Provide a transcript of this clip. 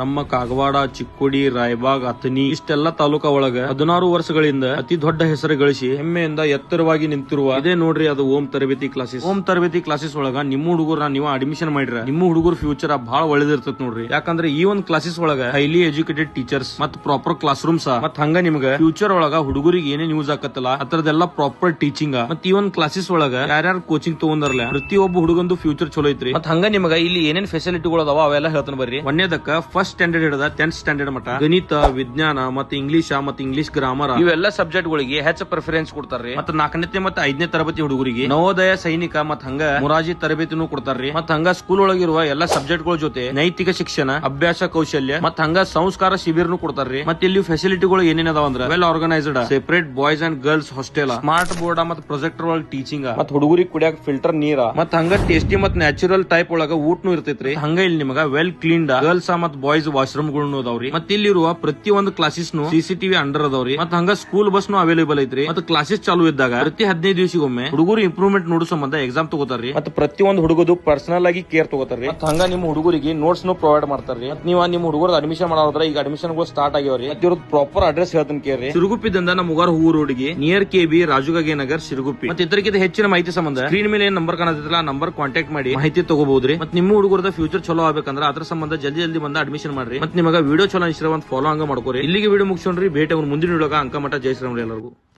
ನಮ್ಮ ಕಾಗವಾಡ, ಚಿಕ್ಕೋಡಿ, ರಾಯಬಾಗ್, ಅಥಣಿ ಇಷ್ಟೆಲ್ಲ ತಾಲೂಕಾ ಒಳಗ 16 ವರ್ಷಗಳಿಂದ ಅತಿ ದೊಡ್ಡ ಹೆಸರು ಗಳಿಸಿ ಹೆಮ್ಮೆಯಿಂದ ಎತ್ತರವಾಗಿ ನಿಂತಿರುವ ಇದೇ ನೋಡ್ರಿ ಅದು ಓಂ ತರಬೇತಿ ಕ್ಲಾಸಸ್. ಓಂ ತರಬೇತಿ ಕ್ಲಾಸಸ್ ಒಳಗ ನಿಮ್ಮ ಹುಡುಗರ ನೀವು ಅಡ್ಮಿಷನ್ ಮಾಡಿರ ನಿಮ್ಮ ಹುಡುಗರ ಫ್ಯೂಚರ್ ಬಹಳ ಒಳ್ಳೇದಿರ್ತದ ನೋಡ್ರಿ. ಯಾಕಂದ್ರೆ ಈ ಒಂದು ಕ್ಲಾಸಸ್ ಒಳಗ ಹೈಲಿ ಎಜುಕೇಟೆಡ್ ಟೀಚರ್ಸ್ ಮತ್ ಪ್ರಾಪರ್ ಕ್ಲಾಸ್ ರೂಮ್ಸ್ ಮತ್ ಹಂಗ ನಿಮ್ಗ ಫ್ಯೂಚರ್ ಒಳಗ ಹುಡುಗರಿಗೆ ಏನೇನ್ ಯೂಸ್ ಆಕತ್ತಲ್ಲ ಅದ್ರದೆಲ್ಲ ಪ್ರಾಪರ್ ಟೀಚಿಂಗ್ ಮತ್ ಈ ಒಂದು ಕ್ಲಾಸಸ್ ಒಳಗ ಯಾರ್ಯಾರು ಕೋಚಿಂಗ್ ತಗೊಂಡಾರಲ್ಲ ಪ್ರತಿಯೊಬ್ಬ ಹುಡುಗಂದು ಫ್ಯೂಚರ್ ಚಲೋ ಐತ್ರಿ. ಮತ್ ಹಂಗ ನಿಮಗ ಇಲ್ಲಿ ಏನೇನ್ ಫೆಸಿಲಿಟಿಗಳು ಅದಾವ ಅವೆಲ್ಲ ಹೇಳ್ತಾನೆ ಬರ್ರಿ. ಒಂದೇದಕ್ಕ ಫಸ್ಟ್ ಸ್ಟ್ಯಾಂಡರ್ಡ್ ಹಿಡಿದ 10th ಸ್ಟ್ಯಾಂಡರ್ಡ್ ಮಟ್ಟ ಗಣಿತ, ವಿಜ್ಞಾನ ಮತ್ತೆ ಇಂಗ್ಲಿಷ್ ಗ್ರಾಮರ್ ಇವೆಲ್ಲ ಸಬ್ಜೆಕ್ಟ್ ಗಳಿಗೆ ಹೆಚ್ಚು ಪ್ರಿಫರೆನ್ಸ್ ಕೊಡ್ತಾರ್ರಿ. ಮತ್ತ 4ನೇ ಮತ್ತೆ 5ನೇ ತರಗತಿ ಹುಡುಗರಿಗೆ ನವೋದಯ, ಸೈನಿಕ ಮತ್ ಹಂಗ ಮುರಾಜಿ ತರಬೇತಿನೂ ಕೊಡ್ತಾರ್ರಿ. ಮತ್ ಹಂಗ ಸ್ಕೂಲ್ ಒಳಗಿರುವ ಎಲ್ಲಾ ಸಬ್ಜೆಕ್ಟ್ ಗಳ ಜೊತೆ ನೈತಿಕ ಶಿಕ್ಷಣ, ಅಭ್ಯಾಸ ಕೌಶಲ್ಯ ಮತ್ ಹಂಗ ಸಂಸ್ಕಾರ ಶಿಬಿರನು ಕೊಡ್ತಾರ್ರಿ. ಮತ್ ಇಲ್ಲಿ ಫೆಸಿಲಿಟಿಗಳು ಏನೇನ್ ಅದಾವ ಅಂದ್ರ well organised separate boys and girls hostel, smart board ಮತ್ ಪ್ರೊಜೆಕ್ಟರ್ ಒಳಗೆ ಟೀಚಿಂಗ್ ಮತ್ ಹುಡುಗರಿಗೆ ಕುಡಿಯಾಕ ಫಿಲ್ಟರ್ ನೀರ ಮತ್ ಹಂಗ ಟೇಸ್ಟಿ ಮತ್ ನ್ಯಾಚುರಲ್ ಟೈಪ್ ಒಳಗ ಊಟನು ಇರ್ತೈತ್ರಿ. ಹಂಗ ಇಲ್ಲಿ ನಿಮಗ ವೆಲ್ ಕ್ಲೀನ್ಡ್ ಗರ್ಲ್ಸ್ ಮತ್ ಬಾಯ್ಸ್ ವಾಶ್ರೂಮ್ ಗಳು ಅದಾವ್ರಿ. ಮತ್ ಇಲ್ಲಿರುವ ಪ್ರತಿ ಒಂದು ಕ್ಲಾಸಸ್ ನು ಸಿಸಿಟಿವಿ ಅಂಡರ್ ಅದಾವ್ರಿ. ಮತ್ ಹಂಗ ಸ್ಕೂಲ್ ಬಸ್ ನು ಅವೈಲೇಬಲ್ ಐತ್ರಿ. ಮತ್ ಕ್ಲಾಸಸ್ ಚಾಲು ಇದ್ದಾಗ ಪ್ರತಿ 15 ದಿವಸಗೊಮ್ಮೆ ಹುಡುಗರು ಇಂಪ್ರೂವ್ಮೆಂಟ್ ನೋಡೋ ಸಂಬಂಧ ಎಕ್ಸಾಮ್ ತಗೋತಾರ್ರಿ. ಮತ್ ಪ್ರತಿ ಒಂದು ಹುಡುಗದು ಪರ್ಸನಲ್ ಆಗಿ ಕೇರ್ ತಗೋತಾರ್ರಿ. ಮತ್ ಹಂಗ ನಿಮ್ಮ ಹುಡುಗರಿಗೆ ನೋಟ್ಸ್ ನು ಪ್ರೊವೈಡ್ ಮಾಡ್ತಾರ್ರಿ. ಮತ್ ನೀವು ನಿಮ್ಮ ಹುಡುಗರ ಅಡ್ಮಿಷನ್ ಮಾಡೋದ್ರ ಈಗ ಅಡ್ಮಿಷನ್ ಗಳು ಸ್ಟಾರ್ಟ್ ಆಗ್ಯಾವ್ರಿ. ಮತ್ ಇವ್ರದ್ದು ಪ್ರಾಪರ್ ಅಡ್ರೆಸ್ ಹೇಳ್ತಾನೆ ಕೇಳ್ರಿ. ಸಿರುಗುಪ್ಪಿದಿಂದ ನಮ್ಮ ಮುಗಾರ್ ಹೂ ರೋಡ್ಗೆ ನಿಯರ್ ಕೆಬಿ ರಾಜುಗಾಗೆ ನಗರ್ ಸಿರುಗುಪ್ಪಿ. ಮತ್ ಇದಕ್ಕಿಂತ ಹೆಚ್ಚಿನ ಮಾಹಿತಿ ಸಂಬಂಧ ಸ್ಕ್ರೀನ್ ಮೇಲೆ ಏನ್ ನಂಬರ್ ಕಾಣತಿಲ್ಲ ಆ ನಂಬರ್ ಕಾಂಟ್ಯಾಕ್ಟ್ ಮಾಡಿ ಮಾಹಿತಿ ತಗೋಬಹುದ್ರಿ. ಮತ್ ನಿಮ್ಮ ಹುಡುಗರದ ಫ್ಯೂಚರ್ ಚಲೋ ಆಗ್ಬೇಕಂದ್ರ ಅದ್ರ ಸಂಬಂಧ ಜಲ್ದಿ ಬಂದ ಅಡ್ಮಿಷನ್ ಮಾಡ್ರಿ. ಮತ್ ನಿಮಗ ವಿಡಿಯೋ ಚಲೋ ಇಷ್ಟ ಫಾಲೋ ಹಂಗ ಮಾಡ್ಕೋರಿ. ಇಲ್ಲಿಗೆ ವಿಡಿಯೋ ಮುಗಿಸೋಣ್ರಿ. ಭೇಟಿ ಮುಂದಿನ ವಿಡಿಯೋಗ ಅಂಕಮಠ. ಜೈ ಶ್ರೀರಾಮ್ ಎಲ್ಲರಿಗೂ.